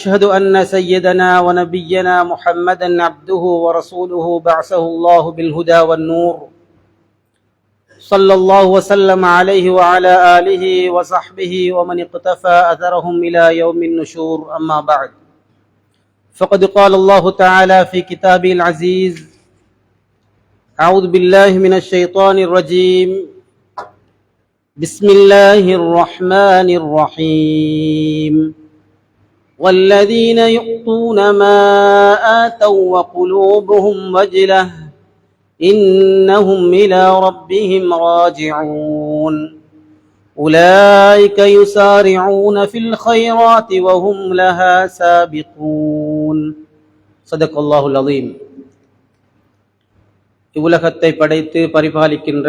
أشهد أن سيدنا ونبينا محمدا عبده ورسوله بعثه الله بالهدى والنور صلى الله وسلم عليه وعلى آله وصحبه ومن اقتفى أثرهم إلى يوم النشور. أما بعد، فقد قال الله تعالى في كتابه العزيز: أعوذ بالله من الشيطان الرجيم، بسم الله الرحمن الرحيم. والذين يؤتون ما آتوا وقلوبهم وجلة إنهم إلى ربهم راجعون أولئك يسارعون في الخيرات وهم لها سابقون. صدق الله العظيم. இவ்வுலகத்தை படைத்து பரிபாலிக்கின்ற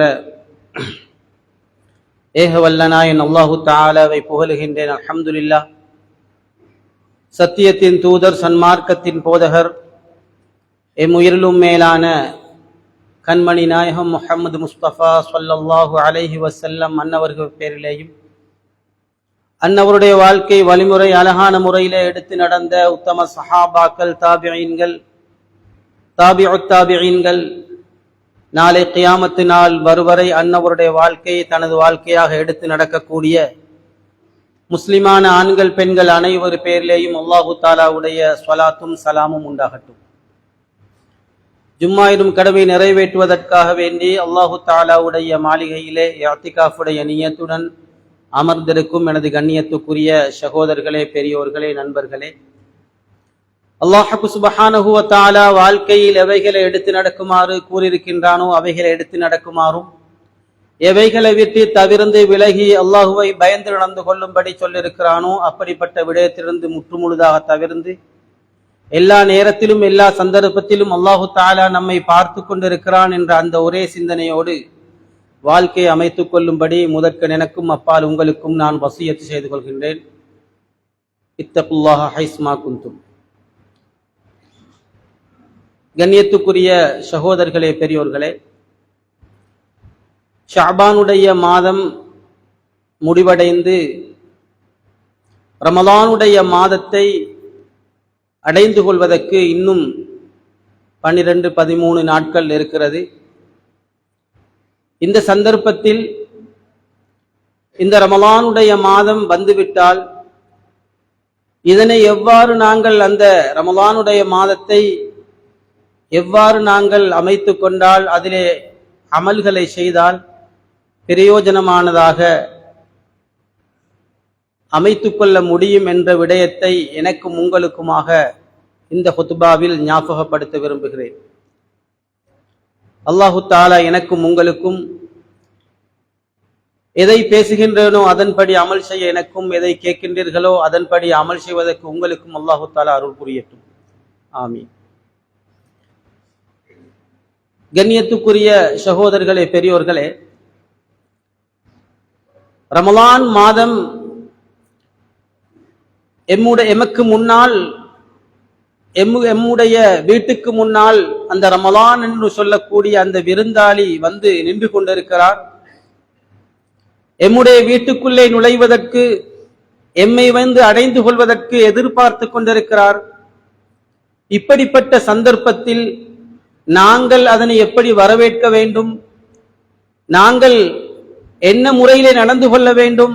ஏகவல்லனாயன் அல்லாஹு தஆலாவை புகழுகின்றேன். அல்ஹம்துலில்லாஹ். சத்தியத்தின் தூதர், சன்மார்க்கத்தின் போதகர், எம்முயிரிலும் மேலான கண்மணி நாயகம் முஹம்மது முஸ்தபா ஸல்லல்லாஹு அலைஹி வஸல்லம் அன்னவர்கள் பேரிலேயும், அன்னவருடைய வாழ்க்கை வழிமுறை அழகான முறையிலே எடுத்து நடந்த உத்தம சஹாபாக்கள், தாபிஈன்கள், தாபிஉத் தாபிஈன்கள், நாளை கியாமத்து நாள் வருவரை அன்னவருடைய வாழ்க்கையை தனது வாழ்க்கையாக எடுத்து நடக்கக்கூடிய முஸ்லிமான ஆண்கள், பெண்கள் அனைவர் பேரிலேயும் அல்லாஹு தாலாவுடைய ஸலாத்தும் சலாமும் உண்டாகட்டும். ஜும்மாயிடும் கடமை நிறைவேற்றுவதற்காக வேண்டி அல்லாஹு தாலாவுடைய மாளிகையிலே இஅ்திகாஃபுடைய நியத்துடன் அமர்ந்திருக்கும் எனது கண்ணியத்துக்குரிய சகோதரர்களே, பெரியோர்களே, நண்பர்களே, அல்லாஹ் சுப்ஹானஹு வ தஆலா வாழ்க்கையில் எவைகளை எடுத்து நடக்குமாறு கூறியிருக்கின்றானோ அவைகளை எடுத்து நடக்குமாறும், எவைகளை விட்டு தவிர்ந்து விலகி அல்லாஹுவை பயந்து நடந்து கொள்ளும்படி சொல்லியிருக்கிறானோ அப்படிப்பட்ட விடயத்திலிருந்து முற்றுமுழுதாக தவிர்ந்து எல்லா நேரத்திலும் எல்லா சந்தர்ப்பத்திலும் அல்லாஹு தஆலா நம்மை பார்த்து கொண்டிருக்கிறான் என்ற அந்த ஒரே சிந்தனையோடு வாழ்க்கையை அமைத்துக் கொள்ளும்படி முதற்க எனக்கும் அப்பால் உங்களுக்கும் நான் வசியத்து செய்து கொள்கின்றேன். இத்தகுல்லாஹ ஹைஸ்மா குந்தும். கண்ணியத்துக்குரிய சகோதரர்களே, பெரியோர்களே, ஷஅபானுடைய மாதம் முடிவடைந்து ரமலானுடைய மாதத்தை அடைந்து கொள்வதற்கு இன்னும் 12-13 நாட்கள் இருக்கிறது. இந்த சந்தர்ப்பத்தில் இந்த ரமலானுடைய மாதம் வந்துவிட்டால் இதனை எவ்வாறு நாங்கள், அந்த ரமலானுடைய மாதத்தை எவ்வாறு நாங்கள் அமைத்து கொண்டால், அதிலே அமல்களை செய்தால் பிரயோஜனமானதாக அமைத்துக் கொள்ள முடியும் என்ற விடயத்தை எனக்கும் உங்களுக்குமாக இந்த ஹுத்பாவில் ஞாபகப்படுத்த விரும்புகிறேன். அல்லாஹு தஆலா எனக்கும் உங்களுக்கும் எதை பேசுகின்றனோ அதன்படி அமல் செய்ய எனக்கும், எதை கேட்கின்றீர்களோ அதன்படி அமல் செய்வதற்கு உங்களுக்கும் அல்லாஹு தஆலா அருள் புரியட்டும். ஆமீன். கண்ணியத்துக்குரிய சகோதரர்களே, பெரியோர்களே, ரமலான் மாதம் எமக்கு முன்னால், எம்முடைய வீட்டுக்கு முன்னால் அந்த ரமலான் என்று சொல்லக்கூடிய அந்த விருந்தாளி வந்து நின்று கொண்டிருக்கிறார். எம்முடைய வீட்டுக்குள்ளே நுழைவதற்கு, எம்மை வந்து அடைந்து கொள்வதற்கு எதிர்பார்த்து கொண்டிருக்கிறார். இப்படிப்பட்ட சந்தர்ப்பத்தில் நாங்கள் அதனை எப்படி வரவேற்க வேண்டும், நாங்கள் என்ன முறையிலே நடந்து கொள்ள வேண்டும்,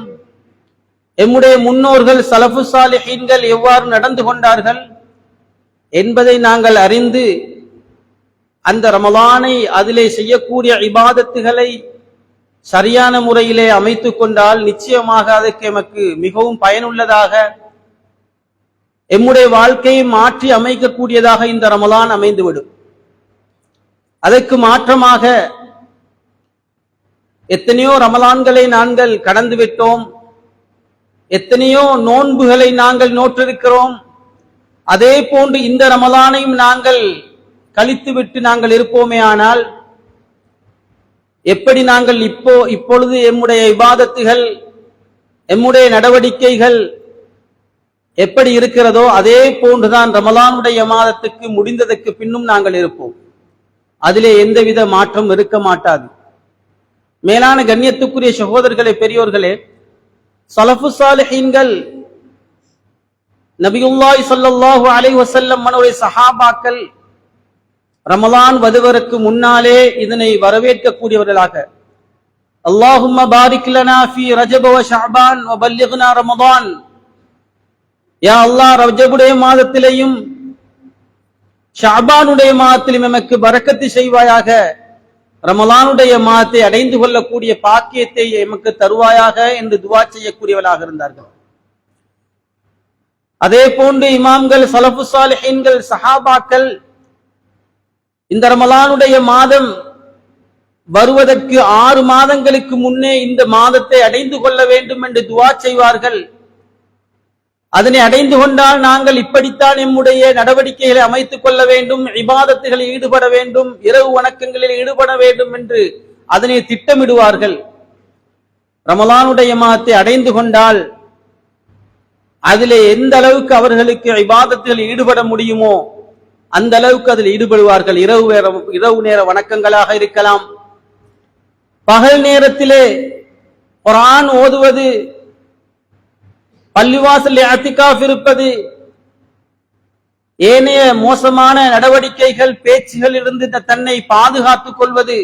எம்முடைய முன்னோர்கள் சலஃபு சாலிஹீன்கள் எவ்வாறு நடந்து கொண்டார்கள் என்பதை நாங்கள் அறிந்து அந்த ரமலானை, அதிலே செய்யக்கூடிய இபாதத்துகளை சரியான முறையிலே அமைத்து கொண்டால் நிச்சயமாக அதற்கு எமக்கு மிகவும் பயனுள்ளதாக, எம்முடைய வாழ்க்கையை மாற்றி அமைக்கக்கூடியதாக இந்த ரமலான் அமைந்துவிடும். அதற்கு மாற்றமாக எத்தனையோ ரமலான்களை நாங்கள் கடந்து விட்டோம், எத்தனையோ நோன்புகளை நாங்கள் நோற்றிருக்கிறோம். அதே போன்று இந்த ரமலானையும் நாங்கள் கழித்துவிட்டு நாங்கள் இருப்போமே ஆனால் எப்படி நாங்கள் இப்பொழுது எம்முடைய இபாதத்துகள், எம்முடைய நடவடிக்கைகள் எப்படி இருக்கிறதோ அதே போன்றுதான் ரமலானுடைய மாதத்துக்கு முடிந்ததற்கு பின்னும் நாங்கள் இருப்போம். அதிலே எந்தவித மாற்றம் இருக்க மாட்டாது. மேலான கண்ணியத்துக்குரிய சகோதரர்களே, பெரியோர்களே, ஸலஃபு ஸாலிஹீன்கள் நபியுல்லாஹி ஸல்லல்லாஹு அலைஹி வஸல்லம் அவருடைய சஹாபாக்கள் ரமலான் வருவதற்கு முன்னாலே இதனை வரவேற்கக்கூடியவர்களாக, அல்லாஹும்ம பாரிக் லனா ஃபீ ரஜப வ ஷஅபான் வ பல்லிக்னா ரமலான், யா அல்லாஹ் ரஜபுடைய மாதத்திலேயும் ஷஅபானுடைய மாதத்திலும் எமக்கு பரக்கத்து செய்வாயாக, ரமலானுடைய மாதத்தை அடைந்து கொள்ளக்கூடிய பாக்கியத்தை எமக்கு தருவாயாக என்று துஆ செய்யக்கூடியவர்களாக இருந்தார்கள். அதே போன்று இமாம்கள், ஸலஃபு ஸாலிஹீன்கள், சஹாபாக்கள் இந்த ரமலானுடைய மாதம் வருவதற்கு 6 மாதங்களுக்கு முன்னே இந்த மாதத்தை அடைந்து கொள்ள வேண்டும் என்று துஆ செய்வார்கள். அதனை அடைந்து கொண்டால் நாங்கள் இப்படித்தான் நம்முடைய நடவடிக்கைகளை அமைத்துக் கொள்ள வேண்டும், இபாதத்துகளில் ஈடுபட வேண்டும், இரவு வணக்கங்களில் ஈடுபட வேண்டும் என்று அதனை திட்டமிடுவார்கள். ரமலானுடைய மாதத்தை அடைந்து கொண்டால் அதிலே எந்த அளவுக்கு அவர்களுக்கு இபாதத்தில் ஈடுபட முடியுமோ அந்த அளவுக்கு அதில் ஈடுபடுவார்கள். இரவு நேர வணக்கங்களாக இருக்கலாம், பகல் நேரத்திலே குர்ஆன் ஓதுவது, பள்ளிவாசல் இஅ்திகாஃப் இருப்பது, ஏனைய மோசமான நடவடிக்கைகள் பேச்சுகளிலிருந்து தன்னை பாதுகாத்துக் கொள்வது.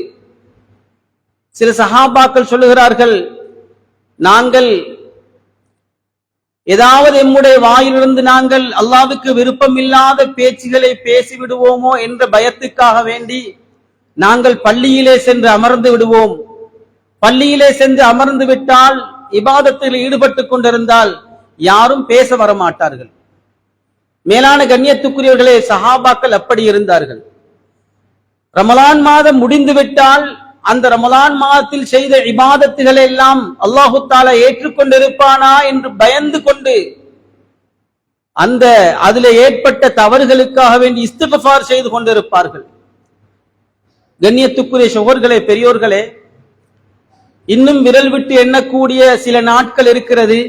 சில சஹாபாக்கள் சொல்லுகிறார்கள், நாங்கள் ஏதாவது எம்முடைய வாயிலிருந்து நாங்கள் அல்லாஹ்வுக்கு விருப்பம் இல்லாத பேச்சுகளை பேசிவிடுவோமோ என்ற பயத்துக்காக வேண்டி நாங்கள் பள்ளியிலே சென்று அமர்ந்து விடுவோம். பள்ளியிலே சென்று அமர்ந்து விட்டால், இபாதத்தில் ஈடுபட்டுக் கொண்டிருந்தால் யாரும் பேச வரமாட்டார்கள். மேலான கண்ணியத்துக்குரியவர்களே, சஹாபாக்கள் அப்படி இருந்தார்கள். ரமலான் மாதம் முடிந்துவிட்டால் அந்த ரமலான் மாதத்தில் செய்த இபாதத்துகளை எல்லாம் அல்லாஹு தஆலா ஏற்றுக்கொண்டிருப்பானா என்று பயந்து கொண்டு அதிலே ஏற்பட்ட தவறுகளுக்காக வேண்டி இஸ்திக்ஃபார் செய்து கொண்டிருப்பார்கள். கண்ணியத்துக்குரிய சகோதரர்களே, பெரியோர்களே, இன்னும் விரல் விட்டு எண்ணக்கூடிய சில நாட்கள் இருக்கிறது.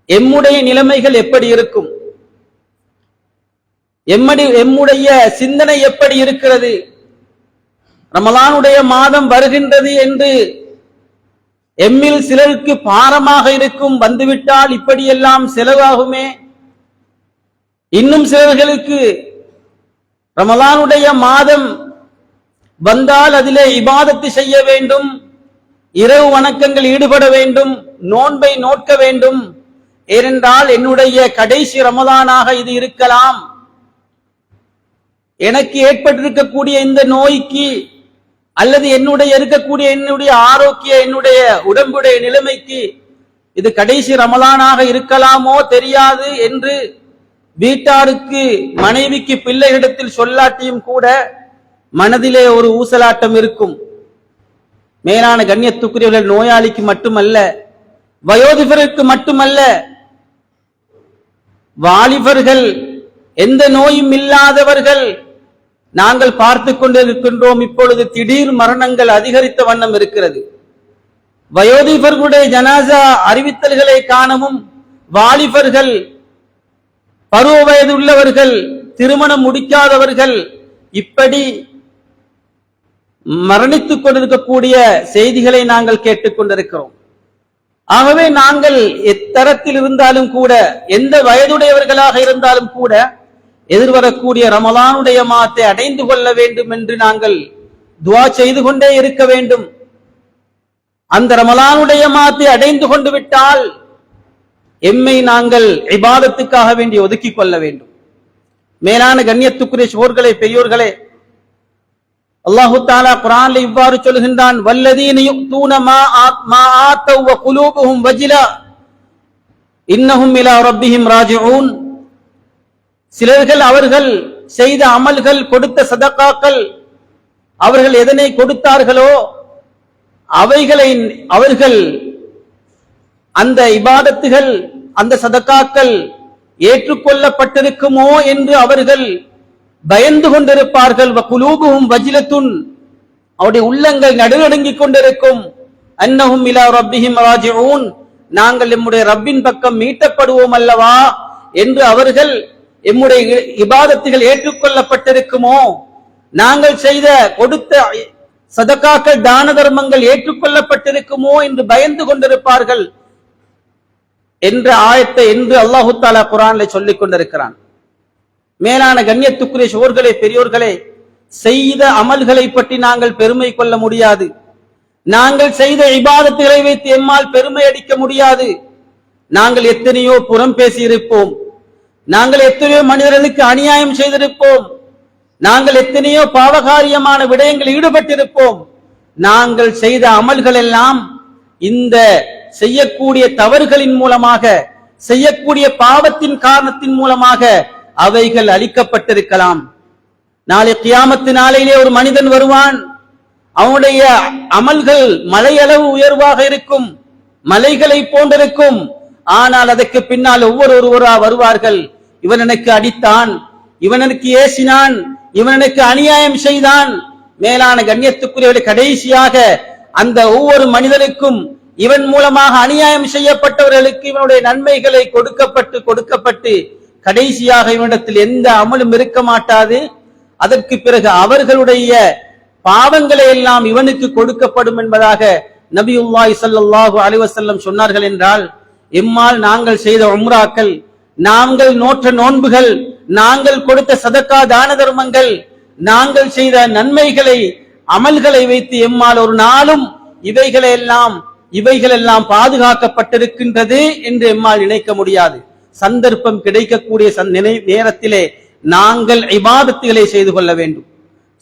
எம்முடைய நிலைமைகள் எப்படி இருக்கும், எம்முடைய சிந்தனை எப்படி இருக்கிறது? ரமலானுடைய மாதம் வருகின்றது என்று எம்மில் சிலருக்கு பாரமாக இருக்கும், வந்துவிட்டால் இப்படியெல்லாம் செலவாகுமே. இன்னும் சிலர்களுக்கு ரமலானுடைய மாதம் வந்தால் அதிலே இபாதத்து செய்ய வேண்டும், இரவு வணக்கங்கள் ஈடுபட வேண்டும், நோன்பை நோட்க வேண்டும். ஏனென்றால் என்னுடைய கடைசி ரமலானாக இது இருக்கலாம், எனக்கு ஏற்பட்டிருக்கக்கூடிய இந்த நோய்க்கு அல்லது என்னுடைய ஆரோக்கிய, என்னுடைய உடம்புடைய நிலைமைக்கு இது கடைசி ரமலானாக இருக்கலாமோ தெரியாது என்று வீட்டாருக்கு, மனைவிக்கு, பிள்ளைகளிடத்தில் சொல்லாட்டியும் கூட மனதிலே ஒரு ஊசலாட்டம் இருக்கும். மேலான கண்ணியத்துக்குரியவர்கள், நோயாளிக்கு மட்டுமல்ல, வயோதிபருக்கு மட்டுமல்ல, வாலிபர்கள், எந்த நோயும் இல்லாதவர்கள் நாங்கள் பார்த்து கொண்டிருக்கின்றோம். இப்பொழுது திடீர் மரணங்கள் அதிகரித்த வண்ணம் இருக்கிறது. வயோதிபர்களுடைய ஜனாசா அறிவித்தல்களை காணவும், வாலிபர்கள், பருவ வயது உள்ளவர்கள், திருமணம் முடிக்காதவர்கள் இப்படி மரணித்துக் கொண்டிருக்கக்கூடிய செய்திகளை நாங்கள் கேட்டுக்கொண்டிருக்கிறோம். ஆகவே நாங்கள் எத்தரத்தில் இருந்தாலும் கூட, எந்த வயதுடையவர்களாக இருந்தாலும் கூட, எதிர்வரக்கூடிய ரமலானுடைய மாதத்தை அடைந்து கொள்ள வேண்டும் என்று நாங்கள் துஆ செய்து கொண்டே இருக்க வேண்டும். அந்த ரமலானுடைய மாதத்தை அடைந்து கொண்டு விட்டால் எம்மை நாங்கள் இபாதத்துக்காக வேண்டி ஒதுக்கிக் கொள்ள வேண்டும். மேலான கண்ணியத்துக்குரிய சகோதரர்களே, பெரியோர்களே, அல்லாஹு தஆலா குர்ஆனில் இவ்வாறு சொல்கின்றான், வல்லதீன யுக்தூன மா ஆத்தவ் வ குலூபுஹும் வஜிலா இன்னஹும் இலா ரப்பிஹிம் ராஜிஊன். சிலர்கள் அவர்கள் செய்த அமல்கள், கொடுத்த சதகாக்கள், அவர்கள் எதனை கொடுத்தார்களோ அவைகளை அவர்கள், அந்த இபாதத்துகள், அந்த சதகாக்கள் ஏற்றுக்கொள்ளப்பட்டிருக்குமோ என்று அவர்கள் பயந்து கொண்டிருப்பார்கள். வகுலூபுஹும் வஜிலத்துன், அவருடைய உள்ளங்கள் நடுநடுங்கிக் கொண்டிருக்கும். அன்னஹும் இலா ரப்பிஹிம் ராஜிஊன், நாங்கள் நம்முடைய ரப்பின் பக்கம் மீட்டப்படுவோம் அல்லவா என்று அவர்கள், எம்முடைய இபாதத்துகள் ஏற்றுக்கொள்ளப்பட்டிருக்குமோ, நாங்கள் செய்த கொடுத்த சதகாக்கள், தான தர்மங்கள் ஏற்றுக்கொள்ளப்பட்டிருக்குமோ என்று பயந்து கொண்டிருப்பார்கள். என்ற ஆயத்தை என்று அல்லாஹு தாலா குர்ஆன்ல சொல்லிக் கொண்டிருக்கிறான். மேலான கண்ணியத்துக்குரிய சகோதரர்களே, பெரியோர்களே, செய்த அமல்களை பற்றி நாங்கள் பெருமை கொள்ள முடியாது. நாங்கள் செய்த இபாதத்துகளை வைத்து எம்மால் பெருமை அடிக்க முடியாது. நாங்கள் எத்தனையோ புறம் பேசியிருப்போம். நாங்கள் எத்தனையோ மனிதர்களுக்கு அநியாயம் செய்திருப்போம். நாங்கள் எத்தனையோ பாவகாரியமான விடயங்களில் ஈடுபட்டிருப்போம். நாங்கள் செய்த அமல்கள் எல்லாம் இந்த செய்யக்கூடிய தவறுகளின் மூலமாக, செய்யக்கூடிய பாவத்தின் காரணத்தின் மூலமாக அவைகள் அளிக்கப்பட்டிருக்கலாம். நாளை கியாமத்து நாளையிலே ஒரு மனிதன் வருவான். அவனுடைய அமல்கள் மலையளவு உயர்வாக இருக்கும், மலைகளை போன்றிருக்கும். ஆனால் அதற்கு பின்னால் ஒவ்வொருவரா வருவார்கள். இவன் எனக்கு அடித்தான், இவன் எனக்கு ஏசினான், இவன் எனக்கு அநியாயம் செய்தான். மேலான கண்ணியத்துக்குரியவர்களை, கடைசியாக அந்த ஒவ்வொரு மனிதனுக்கும் இவன் மூலமாக அநியாயம் செய்யப்பட்டவர்களுக்கு இவனுடைய நன்மைகளை கொடுக்கப்பட்டு கடைசியாக இவனிடத்தில் எந்த அமலும் இருக்க மாட்டாது. அதற்கு பிறகு அவர்களுடைய பாவங்களை எல்லாம் இவனுக்கு கொடுக்கப்படும் என்பதாக நபியுல்லாஹி ஸல்லல்லாஹு அலைஹி வஸல்லம் சொன்னார்கள். என்றால் எம்மால் நாங்கள் செய்த உம்ராக்கள், நாங்கள் நோற்ற நோன்புகள், நாங்கள் கொடுத்த சதக்கா தான தர்மங்கள், நாங்கள் செய்த நன்மைகளை அமல்களை வைத்து எம்மால் ஒரு நாளும் இவைகளெல்லாம் பாதுகாக்கப்பட்டிருக்கின்றது என்று எம்மால் நினைக்க முடியாது. சந்தர்ப்பம் கிடைக்கக்கூடிய நேரத்திலே நாங்கள் இபாதத்துகளை செய்து கொள்ள வேண்டும்.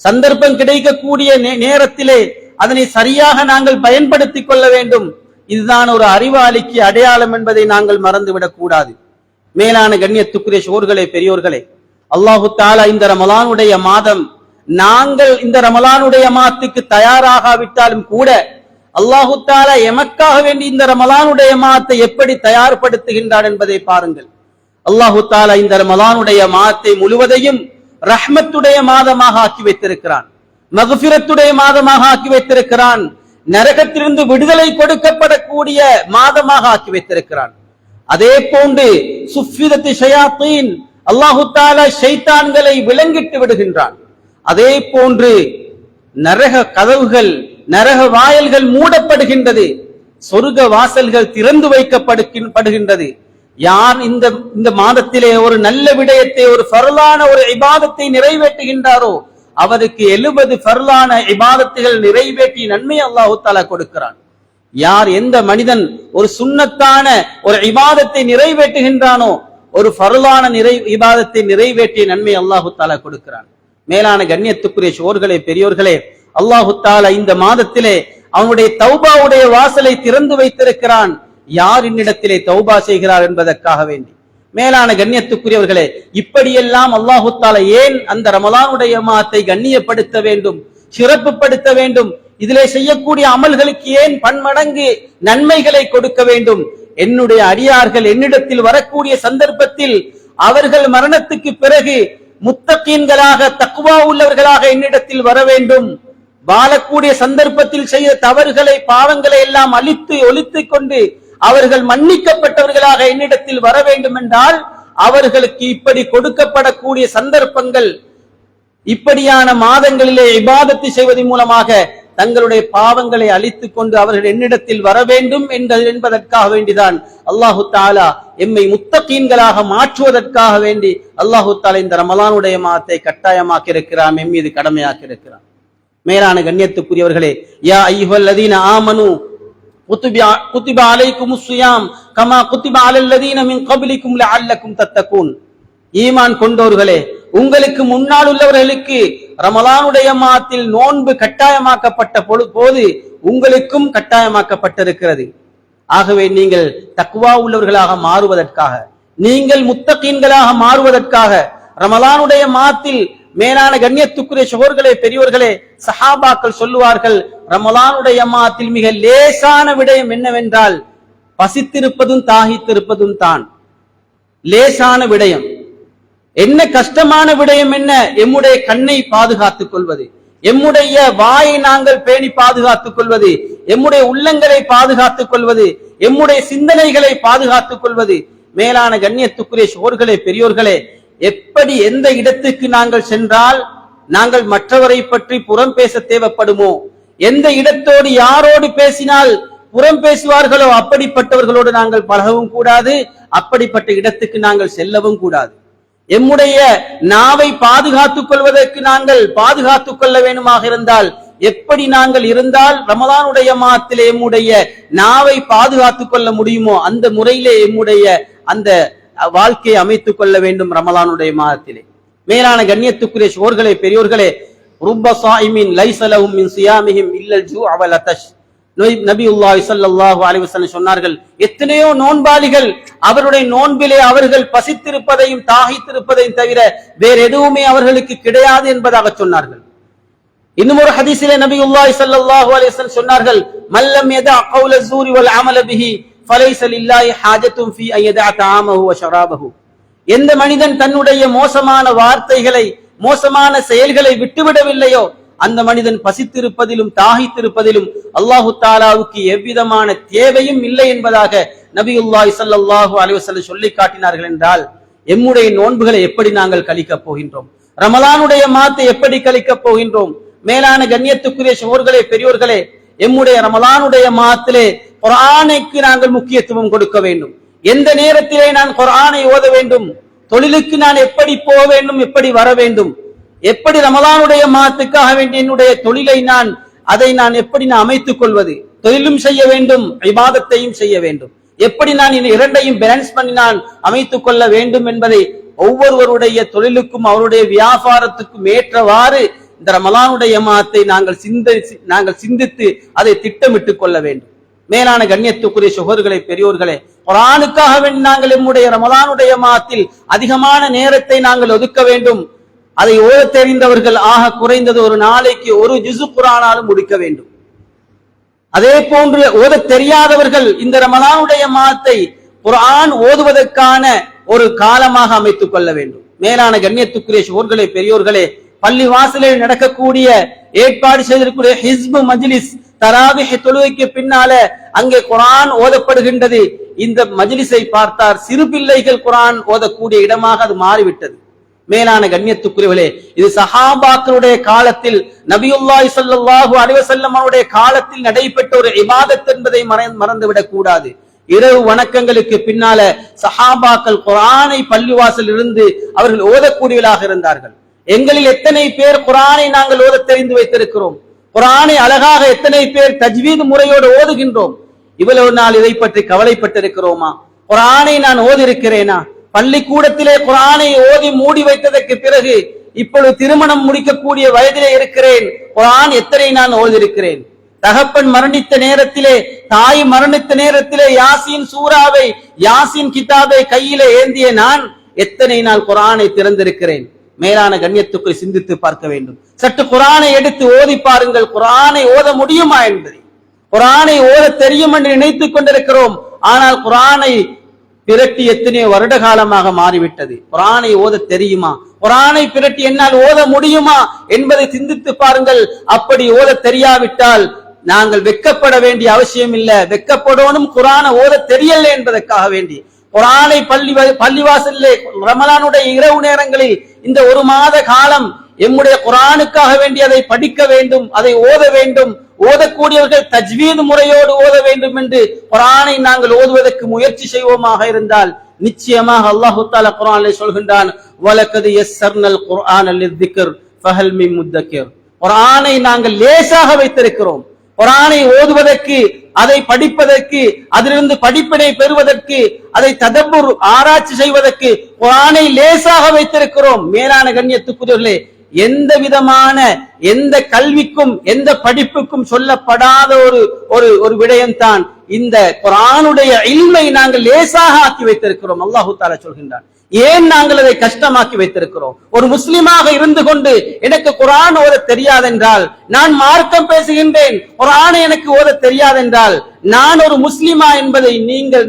சந்தர்ப்பம் கிடைக்கக்கூடிய நேரத்திலே அதனை சரியாக நாங்கள் பயன்படுத்திக் கொள்ள வேண்டும். இதுதான் ஒரு அறிவாளிக்கு அடையாளம் என்பதை நாங்கள் மறந்துவிடக் கூடாது. மேலான கண்ணியத்துக்குரிய சகோதரர்களே, பெரியோர்களே, அல்லாஹு தஆலா இந்த ரமலானுடைய மாதம், நாங்கள் இந்த ரமலானுடைய மாதத்துக்கு தயாராகாவிட்டாலும் கூட அல்லாஹு தஆலா எமக்காக வேண்டி இந்த ரமலானுடைய மாதத்தை எப்படி தயார்படுத்துகின்றார் என்பதை பாருங்கள். அல்லாஹு தஆலா இந்த ரமலானுடைய மாதத்தை முழுவதையும் ரஹ்மத்துடைய மாதமாக ஆக்கி வைத்திருக்கிறான், மக்ஃபிரத்துடைய மாதமாக ஆக்கி வைத்திருக்கிறான், நரகத்திலிருந்து விடுதலை கொடுக்கப்படக்கூடிய மாதமாக ஆக்கி வைத்திருக்கிறான். அதே போன்று சுஃபிதத்து ஷயாத்தீன், அல்லாஹு தஆலா ஷைத்தான்களை விலங்கிட்டு விடுகின்றான். அதே போன்று நரக கதவுகள், நரக வாயல்கள் மூடப்படுகின்றது, சொர்க்க வாசல்கள் திறந்து வைக்கப்படுகின்றது. யார் இந்த மாதத்திலே ஒரு நல்ல விடயத்தை, ஒரு ஃபர்லான ஒரு இபாதத்தை நிறைவேற்றுகின்றாரோ அவருக்கு 70 ஃபர்லான இபாதத்துகள் நிறைவேற்றி நன்மை அல்லாஹு தஆலா கொடுக்கிறான். யார் எந்த மனிதன் ஒரு சுன்னத்தான ஒரு இபாதத்தை நிறைவேற்றுகின்றானோ, ஒரு ஃபர்லான இபாதத்தை நிறைவேற்றிய நன்மை அல்லாஹு தஆலா கொடுக்கிறான். மேலான கண்ணியத்துக்குரிய சகோதரர்களே, பெரியோர்களே, அல்லாஹு தஆலா இந்த மாதத்திலே அவனுடைய தௌபாவுடைய வாசலை திறந்து வைத்திருக்கிறான். யார் என்னிடத்திலே தௌபா செய்கிறார் என்பதற்காக வேண்டி. மேலான கண்ணியத்துக்குரியவர்களே, இப்படியெல்லாம் அல்லாஹு தஆலா ஏன் அந்த ரமலானுடைய மாதத்தை கண்ணியப்படுத்த வேண்டும், சிறப்புப்படுத்த வேண்டும்? இதிலே செய்யக்கூடிய அமல்களுக்கு ஏன் பன்மடங்கு நன்மைகளை கொடுக்க வேண்டும்? என்னுடைய அடியார்கள் என்னிடத்தில் வரக்கூடிய சந்தர்ப்பத்தில் அவர்கள் மரணத்துக்கு பிறகு முத்தகீன்களாக, தக்வா உள்ளவர்களாக என்னிடத்தில் வர வேண்டும். வாழக்கூடிய சந்தர்ப்பத்தில் செய்த தவறுகளை, பாவங்களை எல்லாம் ஒழித்துக் கொண்டு அவர்கள் மன்னிக்கப்பட்டவர்களாக என்னிடத்தில் வர வேண்டும் என்றால் அவர்களுக்கு இப்படி கொடுக்கப்படக்கூடிய சந்தர்ப்பங்கள், இப்படியான மாதங்களிலே இபாதத்தை செய்வதன் மூலமாக தங்களுடைய பாவங்களை அழித்துக் கொண்டு அவர்கள் என்னிடத்தில் வர வேண்டும் என்பதற்காக வேண்டிதான் அல்லாஹு தஆலா எம்மை முத்தகீன்களாக மாற்றுவதற்காக வேண்டி அல்லாஹு தஆலா இந்த ரமலானுடைய மாதத்தை கட்டாயமாக்கி இருக்கிறான், எம் மீது கடமையாக்கி இருக்கிறான். மேலான கண்ணியத்துக்குரியவர்களே, யா அய்யுஹல்லதீன ஆமனு குத்திப அலைக்குமுஸ் ஸியாம் கமா குத்திப அலல்லதீன மின் கப்லிக்கும் லஅல்லக்கும் தத்தகூன். ஈமான் கொண்டோர்களே, உங்களுக்கு முன்னால் உள்ளவர்களுக்கு ரமலானுடைய மாதத்தில் நோன்பு கட்டாயமாக்கப்பட்ட போது உங்களுக்கும் கட்டாயமாக்கப்பட்டிருக்கிறது. ஆகவே நீங்கள் தக்வா உள்ளவர்களாக மாறுவதற்காக, நீங்கள் முத்தகீன்களாக மாறுவதற்காக ரமலானுடைய மாதத்தில், மேலான கண்ணியத்துக்குரிய சகோதரர்களே, பெரியோர்களே, சஹாபாக்கள் சொல்லுவார்கள், ரமலானுடைய மாதத்தில் மிக லேசான விடயம் என்னவென்றால் பசித்திருப்பதும் தாகித்திருப்பதும் தான் லேசான விடயம். என்ன கஷ்டமான விடயம் என்ன? எம்முடைய கண்ணை பாதுகாத்துக் கொள்வது, எம்முடைய வாயை நாங்கள் பேணி பாதுகாத்துக் கொள்வது, எம்முடைய உள்ளங்களை பாதுகாத்துக் கொள்வது, எம்முடைய சிந்தனைகளை பாதுகாத்துக் கொள்வது. மேலான கண்ணியத்துக்குரிய சகோதரர்களே, பெரியோர்களே, எப்படி எந்த இடத்துக்கு நாங்கள் சென்றால் நாங்கள் மற்றவரை பற்றி புறம் பேச தேவைப்படுமோ, எந்த இடத்தோடு யாரோடு பேசினால் புறம் பேசுவார்களோ அப்படிப்பட்டவர்களோடு நாங்கள் பழகவும் கூடாது, அப்படிப்பட்ட இடத்துக்கு நாங்கள் செல்லவும் கூடாது. எம்முடைய நாவை பாதுகாத்துக் கொள்வதற்கு நாங்கள் பாதுகாத்துக் கொள்ள வேண்டுமாக இருந்தால், எப்படி நாங்கள் இருந்தால் ரமலானுடைய மாதத்திலே எம்முடைய நாவை பாதுகாத்துக் கொள்ள முடியுமோ அந்த முறையிலே எம்முடைய அந்த வாழ்க்கையை அமைத்துக் கொள்ள வேண்டும் ரமலானுடைய மாதத்திலே. மேலான கண்ணியத்துக்குரிய சோர்களே, பெரியோர்களே, ருப்ப ஸாயிமின் லைஸ லஹும் மின் ஸியாமிஹிம் இல்லல் ஜூஅ வல் அதஷ். நபியுல்லாஹி ஸல்லல்லாஹு அலைஹி வஸல்லம் சொன்னார்கள், எத்தனையோ நோன்பாளிகள் அவருடைய நோன்பிலே அவர்கள் பசித்திருப்பதையும் தாகித்திருப்பதையும் தவிர வேற எதுவுமே அவர்களுக்கு கிடையாது என்பதாக சொன்னார்கள். இன்னும் ஒரு ஹதீஸிலே நபியுல்லாஹி ஸல்லல்லாஹு அலைஹி வஸல்லம் சொன்னார்கள், மல்லம் யதா கௌல ஸூரி வல் அமல பிஹி ஃபலைஸ லில்லாஹி ஹாஜத்துன் ஃபீ அன் யதா தஆமஹு வ ஷராபஹு. எந்த மனிதன் தன்னுடைய மோசமான வார்த்தைகளை மோசமான செயல்களை விட்டுவிடவில்லையோ அந்த மனிதன் பசித்திருப்பதிலும் தாகித்திருப்பதிலும் அல்லாஹு தஆலாவுக்கு எவ்விதமான தேவையும் இல்லை என்பதாக நபியுல்லாஹி ஸல்லல்லாஹு அலைஹி வஸல்லம் சொல்லி காட்டினார்கள். என்றால் எம்முடைய நோன்புகளை எப்படி நாங்கள் கழிக்கப் போகின்றோம்? ரமலானுடைய மாதத்தை எப்படி கழிக்கப் போகின்றோம்? மேலான கண்ணியத்துக்குரிய சகோதரர்களே, பெரியோர்களே, எம்முடைய ரமலானுடைய மாதத்திலே குர்ஆனுக்கு நாங்கள் முக்கியத்துவம் கொடுக்க வேண்டும். எந்த நேரத்திலே நான் குர்ஆனை ஓத வேண்டும்? தொழிலுக்கு நான் எப்படி போக வேண்டும்? எப்படி வர வேண்டும்? எப்படி ரமலானுடைய மாதத்துக்காக வேண்டிய என்னுடைய தொழிலை அதை நான் எப்படி அமைத்துக் கொள்வது? தொழிலும் செய்ய வேண்டும், இபாதத்தையும் செய்ய வேண்டும். எப்படி நான் இரண்டையும் பேலன்ஸ் பண்ணி நான் அமைத்துக் கொள்ள வேண்டும் என்பதை ஒவ்வொருவருடைய தொழிலுக்கும் அவருடைய வியாபாரத்துக்கும் ஏற்றவாறு இந்த ரமலானுடைய மாதத்தை நாங்கள் சிந்தித்து அதை திட்டமிட்டுக் கொள்ள வேண்டும். மேலான கண்ணியத்துக்குரிய சகோதரர்களே, பெரியோர்களே, குர்ஆனுக்காக வேண்டி நாங்கள் நம்முடைய ரமலானுடைய மாதத்தில் அதிகமான நேரத்தை நாங்கள் ஒதுக்க வேண்டும். அதை ஓத தெரிந்தவர்கள் ஆக குறைந்தது ஒரு நாளைக்கு ஒரு ஜுஸு குர்ஆனாலும் முடிக்க வேண்டும். அதே போன்று ஓத தெரியாதவர்கள் இந்த ரமலானுடைய மாதத்தை குர்ஆன் ஓதுவதற்கான ஒரு காலமாக அமைத்துக் கொள்ள வேண்டும். மேலான கண்ணியத்துக்குரிய சகோதரர்களே, பெரியோர்களே, பள்ளி வாசலில் நடக்கக்கூடிய ஏற்பாடு செய்திருக்கிற ஹிஸ்பு மஜ்லிஸ் தராவிஹ் தொழுகைக்கு பின்னால அங்கே குர்ஆன் ஓதப்படுகின்றது. இந்த மஜ்லிஸை பார்த்தார் சிறு பிள்ளைகள் குர்ஆன் ஓதக்கூடிய இடமாக அது மாறிவிட்டது. மேலான கண்ணியத்துக்குரியவர்களே, இது சஹாபாக்களுடைய காலத்தில் நபியுல்லாஹி ஸல்லல்லாஹு அலைஹி வஸல்லம் அவருடைய காலத்தில் நடைபெற்ற ஒரு இபாதத் என்பதை மறந்துவிடக் கூடாது. இரவு வணக்கங்களுக்கு பின்னால சஹாபாக்கள் குர்ஆனை பள்ளிவாசல் இருந்து அவர்கள் ஓதக்கூடியவர்களாக இருந்தார்கள். எங்களில் எத்தனை பேர் குர்ஆனை நாங்கள் ஓத தெரிந்து வைத்திருக்கிறோம்? குர்ஆனை அழகாக எத்தனை பேர் தஜ்வீத் முறையோடு ஓதுகின்றோம்? இவ்வளவு நாள் இதை பற்றி கவலைப்பட்டிருக்கிறோமா? குர்ஆனை நான் ஓதி இருக்கிறேனா? பள்ளிக்கூடத்திலே குர்ஆனை ஓதி மூடி வைத்ததற்கு பிறகு இப்பொழுது திருமணம் முடிக்கக்கூடிய வயதிலே இருக்கிறேன், குர்ஆன் எத்தனை நான் ஓதிருக்கிறேன்? தகப்பன் மரணித்த நேரத்திலே, தாய் மரணித்த நேரத்திலே யாசீன் சூராவை, யாசீன் கிதாபை கையிலே ஏந்திய நான் எத்தனை நாள் குர்ஆனை திறந்திருக்கிறேன்? மேலான கண்ணியத்துக்கு சிந்தித்து பார்க்க வேண்டும். சற்று குர்ஆனை எடுத்து ஓதி பாருங்கள். குர்ஆனை ஓத முடியுமா என்பதை, குர்ஆனை ஓத தெரியும் என்று நினைத்துக் கொண்டிருக்கிறோம். ஆனால் குர்ஆனை பிரட்டி எத்தனையோ வருட காலமாக மாறிவிட்டது. குர்ஆனை ஓத தெரியுமா? குர்ஆனை பிரட்டி என்னால் ஓத முடியுமா என்பதை சிந்தித்து பாருங்கள். அப்படி ஓத தெரியாவிட்டால் நாங்கள் வெட்கப்பட வேண்டிய அவசியம் இல்லை. வெட்கப்படணும் குர்ஆனை ஓத தெரியல என்பதற்காக வேண்டி குர்ஆனை பள்ளிவாசலிலே ரமலானுடைய இரவு நேரங்களில் இந்த ஒரு மாத காலம் எம்முடைய குர்ஆனுக்காக வேண்டி அதை படிக்க வேண்டும், அதை ஓத வேண்டும். ஓதக்கூடியவர்கள் தஜ்வீத் முறையோடு ஓத வேண்டும் என்று குர்ஆனை நாங்கள் ஓதுவதற்கு முயற்சி செய்வோமாக இருந்தால் நிச்சயமாக அல்லாஹ் தஆலா குர்ஆனிலே சொல்கின்றான், வலகத் யஸ்ஸர்னல் குர்ஆன லிذிக்ர் ஃபஹல் மின் முத்தக்கிர். குர்ஆனை நாங்கள் லேசாக வைத்திருக்கிறோம். குர்ஆனை ஓதுவதற்கு, அதை படிப்பதற்கு, அதிலிருந்து படிப்பினை பெறுவதற்கு, அதை ததப்புர் ஆராய்ச்சி செய்வதற்கு குர்ஆனை லேசாக வைத்திருக்கிறோம். மேலான கண்ணியத்துக்குரியவர்களே, எந்த விதமான எந்த கல்விக்கும் எந்த படிப்புக்கும் சொல்லப்படாத ஒரு விடயம்தான் இந்த குர்ஆனுடைய இல்மை நாங்கள் லேசாக ஆக்கி வைத்திருக்கிறோம். அல்லாஹ் தஆலா சொல்கின்றான், ஏன் நாங்கள் அதை கஷ்டமாக்கி வைத்திருக்கிறோம்? ஒரு முஸ்லிமாக இருந்து கொண்டு எனக்கு குர்ஆன் ஓத தெரியாதென்றால், நான் மார்க்கம் பேசுகின்றேன், குர்ஆனை எனக்கு ஓத தெரியாதென்றால், நான் ஒரு முஸ்லிமா என்பதை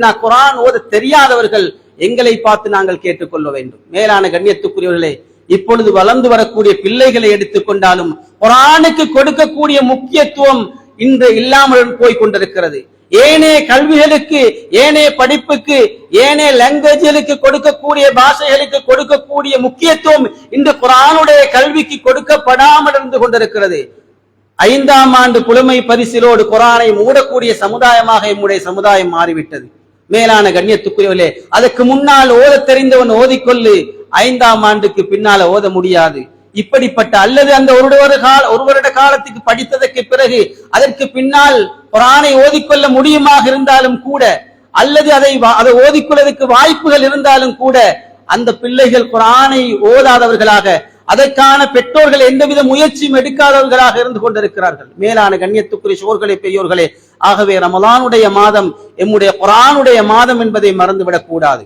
நான் குர்ஆன் ஓத தெரியாதவர்கள் எங்களை பார்த்து நாங்கள் கேட்டுக்கொள்ள வேண்டும். மேலான கண்ணியத்துக்குரியவர்களே, இப்பொழுது வளர்ந்து வரக்கூடிய பிள்ளைகளை எடுத்துக்கொண்டாலும் குர்ஆனுக்கு கொடுக்கக்கூடிய முக்கியத்துவம் இன்று இல்லாமல் போய் கொண்டிருக்கிறது. ஏனைய கல்விகளுக்கு, ஏனைய படிப்புக்கு, ஏனைய லாங்குவேஜ்களுக்கு கொடுக்கக்கூடிய, பாஷைகளுக்கு கொடுக்கக்கூடிய முக்கியத்துவம் இன்று குர்ஆனுடைய கல்விக்கு கொடுக்கப்படாமல் இருந்து கொண்டிருக்கிறது. 5ஆம் ஆண்டு புலமை பரிசிலோடு குர்ஆனை மூடக்கூடிய சமுதாயமாக எம்முடைய சமுதாயம் மாறிவிட்டது. மேலான கண்ணியத்துக்குரியவர்களே, அதற்கு முன்னால் ஓத தெரிந்தவன் ஓதிக்கொள்ளு, 5ஆம் ஆண்டுக்கு பின்னால ஓத முடியாது. இப்படிப்பட்ட அல்லது அந்த ஒரு வருட காலத்துக்கு படித்ததற்கு பிறகு அதற்கு பின்னால் குர்ஆனை ஓதிக்கொள்ள முடியுமாக இருந்தாலும் கூட, அல்லது அதை ஓதிக்கொள்வதற்கு வாய்ப்புகள் இருந்தாலும் கூட, அந்த பிள்ளைகள் குர்ஆனை ஓதாதவர்களாக, அதற்கான பெற்றோர்கள் எந்தவித முயற்சியும் எடுக்காதவர்களாக இருந்து கொண்டிருக்கிறார்கள். மேலான கண்ணியத்துக்குரிய சோர்களே, பெரியோர்களே, ஆகவே ரமலானுடைய மாதம் எம்முடைய குர்ஆனுடைய மாதம் என்பதை மறந்துவிடக் கூடாது.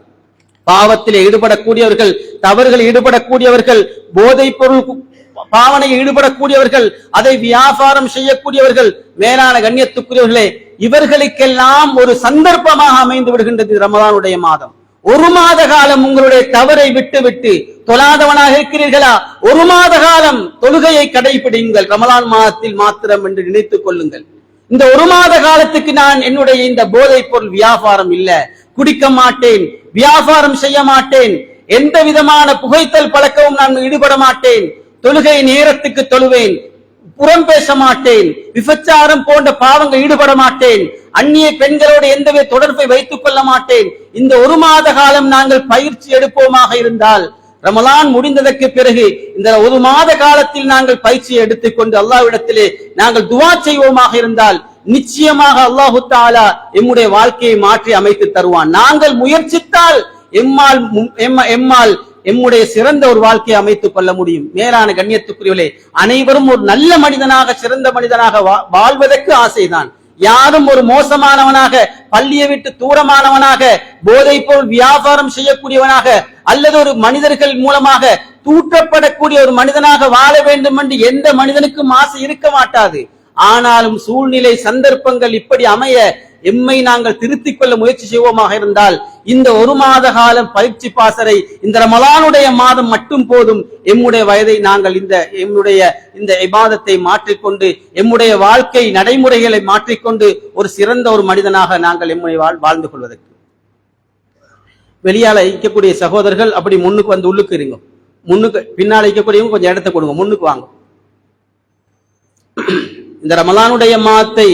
பாவத்திலே ஈடுபடக்கூடியவர்கள், தவறுகள் ஈடுபடக்கூடியவர்கள், போதைப் பொருள் பாவனையில் ஈடுபடக்கூடியவர்கள், அதை வியாபாரம் செய்யக்கூடியவர்கள், மேலான கண்ணியத்துக்குரியவர்களே, இவர்களுக்கெல்லாம் ஒரு சந்தர்ப்பமாக அமைந்து விடுகின்றது ரமலானுடைய மாதம். ஒரு மாத காலம் உங்களுடைய தவறை விட்டு தொழாதவனாக இருக்கிறீர்களா? ஒரு மாத காலம் தொழுகையை கடைபிடிங்கள், ரமலான் மாதத்தில் மாத்திரம் என்று நினைத்துக் கொள்ளுங்கள். இந்த ஒரு மாத காலத்துக்கு நான் என்னுடைய இந்த போதைப் பொருள் வியாபாரம் இல்ல, குடிக்க மாட்டேன், வியாபாரம் செய்ய மாட்டேன், எந்த விதமான புகைத்தல் பழக்கமும் நான் ஈடுபட மாட்டேன், தொழுகை நேரத்துக்கு தொழுவேன், புறம் பேச மாட்டேன், விபச்சாரம் போன்ற பாவங்கள் ஈடுபட மாட்டேன், அந்நிய பெண்களோடு எந்தவித தொடர்பை வைத்துக் கொள்ள மாட்டேன். இந்த ஒரு மாத காலம் நாங்கள் பயிற்சி எடுப்போமாக இருந்தால், ரமலான் முடிந்ததற்கு பிறகு இந்த ஒரு மாத காலத்தில் நாங்கள் பயிற்சியை எடுத்துக்கொண்டு அல்லாஹ்விடத்திலே நாங்கள் துஆ செய்வோமாக இருந்தால், நிச்சயமாக அல்லாஹு தஆலா எம்முடைய வாழ்க்கையை மாற்றி அமைத்து தருவான். நாங்கள் முயற்சித்தால் எம்மால் எம்முடைய சிறந்த ஒரு வாழ்க்கையை அமைத்துக் கொள்ள முடியும். மேலான கண்ணியத்துக்குரியவர்களே, அனைவரும் ஒரு நல்ல மனிதனாக, சிறந்த மனிதனாக வாழ்வதற்கு ஆசைதான். யாரும் ஒரு மோசமானவனாக, பள்ளியை விட்டு தூரமானவனாக, போதைப் பொருள் வியாபாரம் செய்யக்கூடியவனாக, அல்லது ஒரு மனிதர்கள் மூலமாக தூற்றப்படக்கூடிய ஒரு மனிதனாக வாழ வேண்டும் என்று எந்த மனிதனுக்கும் ஆசை இருக்க மாட்டாது. ஆனாலும் சூழ்நிலை, சந்தர்ப்பங்கள் இப்படி அமைய எம்மை நாங்கள் திருத்திக் கொள்ள முயற்சி செய்வோமாக இருந்தால், இந்த ஒரு மாத காலம் பயிற்சி பாசறை, இந்த ரமலானுடைய மாதம் மட்டும் போதும். எம்முடைய வயதை நாங்கள் எம்முடைய இந்த இபாதத்தை மாற்றிக்கொண்டு, எம்முடைய வாழ்க்கை நடைமுறைகளை மாற்றிக்கொண்டு ஒரு சிறந்த ஒரு மனிதனாக நாங்கள் எம்முடைய வாழ்ந்து கொள்வதற்கு. வெளியால இருக்கக்கூடிய சகோதரர்கள் அப்படி முன்னுக்கு வந்து உள்ளுக்கு இருங்க, முன்னுக்கு பின்னால் இருக்கக்கூடியவங்க கொஞ்சம் இடத்தை கொடுங்க, முன்னுக்கு வாங்க. இந்த ரமலானுடைய மாதத்தை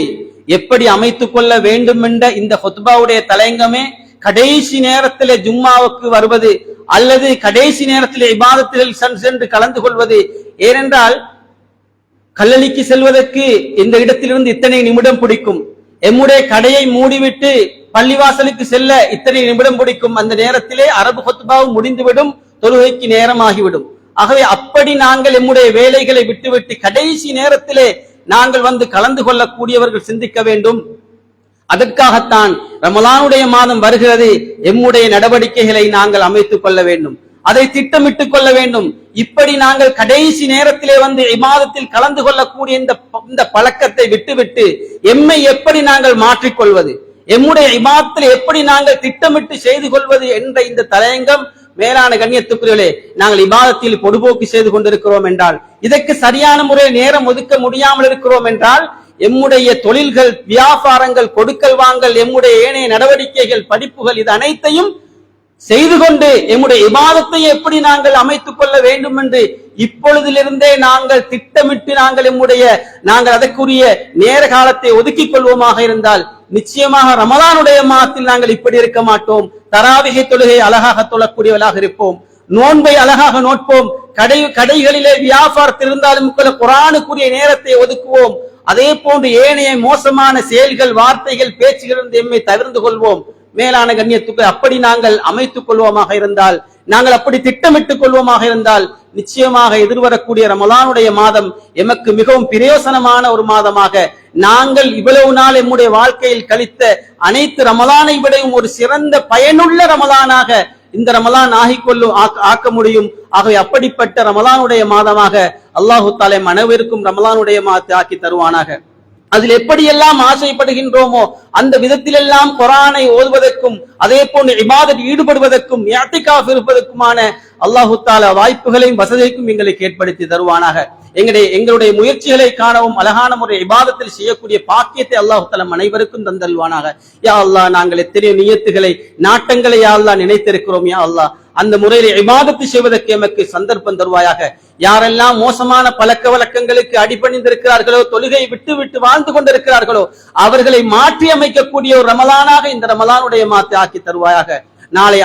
எப்படி அமைத்துக் கொள்ள வேண்டும் என்ற இந்த ஹுத்பாவுடைய தலையங்கமே கடைசி நேரத்திலே ஜும்மாவுக்கு வருவது, அல்லது கடைசி நேரத்திலே இபாதத்தில் சென்று கலந்து கொள்வது. ஏனென்றால் கல்லளிக்கு செல்வதற்கு இந்த இடத்திலிருந்து இத்தனை நிமிடம் பிடிக்கும், எம்முடைய கடையை மூடிவிட்டு பள்ளிவாசலுக்கு செல்ல இத்தனை நிமிடம் பிடிக்கும். அந்த நேரத்திலே அரபு ஹுத்பாவும் முடிந்துவிடும், தொழுகைக்கு நேரம் ஆகிவிடும். ஆகவே அப்படி நாங்கள் எம்முடைய வேலைகளை விட்டுவிட்டு கடைசி நேரத்திலே நாங்கள் வந்து கலந்து கொள்ளக்கூடியவர்கள் சிந்திக்க வேண்டும். அதற்காகத்தான் ரமலானுடைய மாதம் வருகிறது. எம்முடைய நடவடிக்கைகளை நாங்கள் அமைத்துக் கொள்ள வேண்டும், அதை திட்டமிட்டுக் கொள்ள வேண்டும். இப்படி நாங்கள் கடைசி நேரத்திலே வந்து இபாதத்தில் கலந்து கொள்ளக்கூடிய இந்த பழக்கத்தை விட்டுவிட்டு எம்மை எப்படி நாங்கள் மாற்றிக்கொள்வது, எம்முடைய இபாதத்தில் எப்படி நாங்கள் திட்டமிட்டு செய்து கொள்வது என்ற இந்த தலையங்கம். மேலான கண்ணியத்துக்குரியவர்களே, நாங்கள் இபாதத்தில் பொடுபோக்கு செய்து கொண்டிருக்கிறோம் என்றால், இதற்கு சரியான முறையில் நேரம் ஒதுக்க முடியாமல் இருக்கிறோம் என்றால், எம்முடைய தொழில்கள், வியாபாரங்கள், கொடுக்கல் வாங்கல், எம்முடைய ஏனைய நடவடிக்கைகள், படிப்புகள், இது அனைத்தையும் செய்து கொண்டு எம்முடைய இபாதத்தை எப்படி நாங்கள் அமைத்துக் கொள்ள வேண்டும் என்று இப்பொழுதிலிருந்தே நாங்கள் திட்டமிட்டு நாங்கள் அதற்குரிய நேர காலத்தை ஒதுக்கிக் கொள்வோமாக இருந்தால், நிச்சயமாக ரமலானுடைய மாதத்தில் நாங்கள் இப்படி இருக்க மாட்டோம். தராவிகை தொழுகை அழகாக தொழக்கூடியவர்களாக இருப்போம், நோன்பை அழகாக நோட்போம், கடைகளிலே வியாபாரத்தில் இருந்தாலும் குர்ஆனுக்குரிய நேரத்தை ஒதுக்குவோம். அதே போன்று ஏனைய மோசமான செயல்கள், வார்த்தைகள், பேச்சுகள் எம்மை தவிர்த்து கொள்வோம். மேலான கண்ணியத்துக்கு அப்படி நாங்கள் அமைத்துக் கொள்வோமாக இருந்தால், நாங்கள் அப்படி திட்டமிட்டுக் கொள்வோமாக இருந்தால், நிச்சயமாக எதிர்வரக்கூடிய ரமலானுடைய மாதம் எமக்கு மிகவும் பிரயோசனமான ஒரு மாதமாக, நாங்கள் இவ்வளவு நாள் எம்முடைய வாழ்க்கையில் கழித்த அனைத்து ரமலானை விடையும் ஒரு சிறந்த பயனுள்ள ரமலானாக இந்த ரமலான் ஆக்க முடியும். ஆகவே அப்படிப்பட்ட ரமலானுடைய மாதமாக அல்லாஹு தஆலா அனைவருக்கும் ரமலானுடைய மாதத்தை ஆக்கி தருவானாக. அதில் எப்படியெல்லாம் ஆசைப்படுகின்றோமோ அந்த விதத்திலெல்லாம் குர்ஆனை ஓதுவதற்கும் அதே போன்று இபாதத் ஈடுபடுவதற்கும் இஅ்திகாஃப் இருப்பதற்குமான அல்லாஹு தஆலா வாய்ப்புகளையும் வசதியையும் எங்களுக்கு ஏற்படுத்தி தருவானாக. எங்களுடைய முயற்சிகளை காணவும் அழகான முறை இபாதத்தில் செய்யக்கூடிய பாக்கியத்தை அல்லாஹு தஆலா அனைவருக்கும் தந்தல்வானாக. யா அல்லாஹ், நாங்கள் எத்தனையோ நியத்துகளை நாட்டங்களை யா அல்லாஹ் நினைத்திருக்கிறோம். யா அல்லாஹ், அந்த முறையில இபாதத்து செய்வதற்கு எமக்கு சந்தர்ப்பம் தருவாயாக. யாரெல்லாம் மோசமான பழக்க வழக்கங்களுக்கு அடிபணிந்திருக்கிறார்களோ, தொழுகை விட்டு விட்டு வாழ்ந்து கொண்டிருக்கிறார்களோ, அவர்களை மாற்றி அமைக்கக்கூடிய ஒரு ரமலானாக இந்த ரமலானுடைய மாத்தை ஆக்கி தருவாயாக. நாளை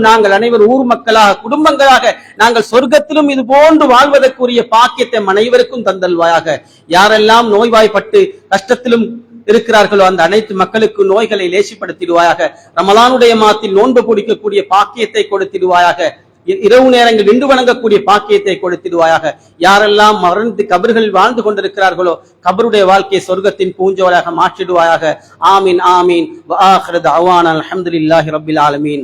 நாங்கள் அனைவரும் ஊர் மக்களாக, குடும்பங்களாக நாங்கள் சொர்க்கத்திலும் இது போன்று வாழ்வதற்குரிய பாக்கியத்தை அனைவருக்கும் தந்தல்வாயாக. யாரெல்லாம் நோய்வாய்ப்பட்டு கஷ்டத்திலும் இருக்கிறார்களோ அந்த அனைத்து மக்களுக்கு நோய்களை லேசிப்படுத்திடுவாயாக. ரமலானுடைய மாதத்தில் நோன்பு பிடிக்கக்கூடிய பாக்கியத்தை கொடுத்திடுவாயாக. இரவு நேரங்கள் நின்று வணங்கக்கூடிய பாக்கியத்தை கொடுத்திடுவாயாக. யாரெல்லாம் மறந்து கபர்களில் வாழ்ந்து கொண்டிருக்கிறார்களோ கபருடைய வாழ்க்கையை சொர்க்கத்தின் பூஞ்சோலாக மாற்றிடுவாயாக. ஆமீன் ஆமீன். வ ஆகிரு தஅவானா அல்ஹம்துலில்லாஹி ரப்பில் ஆலமீன்.